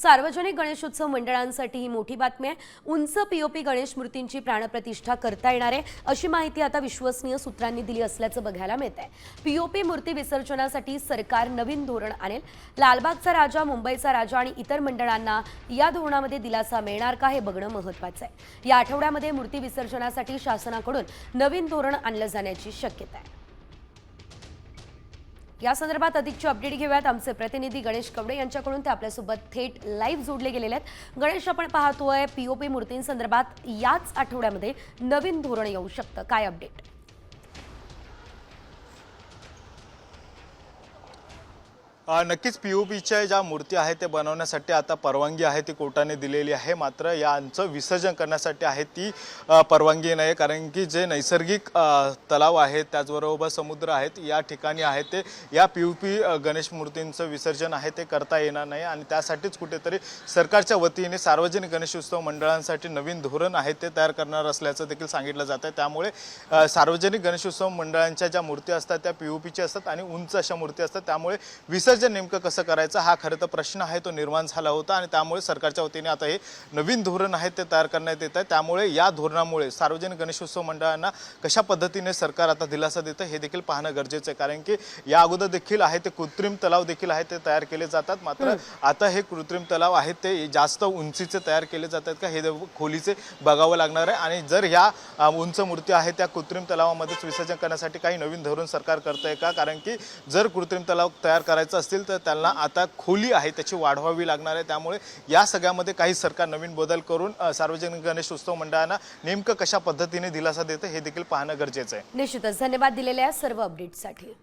सार्वजनिक गणेशोत्सव मंडळांसाठी ही मोठी बातमी आहे। उंच पीओपी गणेश मूर्तींची प्राणप्रतिष्ठा करता येणार आहे अशी माहिती आता विश्वसनीय सूत्रांनी दिली असल्याचं बघायला मिळतंय। पीओपी मूर्ती विसर्जनासाठी सरकार नवीन धोरण आणेल। लालबागचा राजा, मुंबईचा राजा आणि इतर मंडळांना या धोरणामध्ये दिलासा मिळणार का हे बघणं महत्त्वाचं आहे। या आठवड्यामध्ये मूर्ती विसर्जनासाठी शासनाकडून नवीन धोरण आणलं जाण्याची शक्यता आहे। या संदर्भात अधिकची अपडेट घेऊयात आमचे प्रतिनिधी गणेश कवडे यांच्याकडून। ते आपल्यासोबत थेट लाईव्ह जोडले गेलेले आहेत। गणेश, आपण पाहतोय पीओपी मूर्तींसंदर्भात याच आठवड्यामध्ये नवीन धोरण येऊ शकतं, काय अपडेट? नक्कीच पीओपीच्या ज्या मूर्ती आहेत ते बनवण्यासाठी आता परवानगी आहे ती कोर्टाने दिलेली आहे। मात्र यांचं विसर्जन करण्यासाठी आहे ती परवानगी नाही, कारण की जे नैसर्गिक तलाव आहेत त्याचबरोबर समुद्र आहेत या ठिकाणी आहेत ते या पीओपी गणेश मूर्तींचं विसर्जन आहे ते करता येणार नाही। आणि त्यासाठीच कुठेतरी सरकारच्या वतीने सार्वजनिक गणेशोत्सव मंडळांसाठी नवीन धोरण आहे ते तयार करणार असल्याचं देखील सांगितलं जातं आहे। त्यामुळे सार्वजनिक गणेशोत्सव मंडळांच्या ज्या मूर्ती असतात त्या पीओपीच्या असतात आणि उंच अशा मूर्ती असतात, त्यामुळे विसर्जन नेमकं कसं करायचं हा खरं तर प्रश्न आहे तो निर्माण झाला होता। आणि त्यामुळे सरकारच्या वतीने आता हे नवीन धोरण आहे ते तयार करण्यात येत आहे। त्यामुळे या धोरणामुळे सार्वजनिक गणेशोत्सव मंडळांना कशा पद्धतीने सरकार आता दिलासा देतं हे देखील पाहणं गरजेचं आहे, कारण की या अगोदर देखील आहे ते कृत्रिम तलाव देखील आहे ते तयार केले जातात। मात्र आता हे कृत्रिम तलाव आहेत ते जास्त उंचीचे तयार केले जातात का हे खोलीचे बघावं लागणार आहे। आणि जर ह्या उंच मूर्ती आहेत त्या कृत्रिम तलावामध्येच विसर्जन करण्यासाठी काही नवीन धोरण सरकार करतंय का, कारण की जर कृत्रिम तलाव तयार करायचं असतील तर त्यांना आता खोली आहे त्याची वाढवावी लागणार आहे। त्यामुळे या सगळ्यामध्ये काही सरकार नवीन बदल करून सार्वजनिक गणेशोत्सव मंडळांना नेमकं कशा पद्धतीने दिलासा देतं हे देखील पाहणं गरजेचं आहे। निश्चितच धन्यवाद दिलेल्या सर्व अपडेट्ससाठी।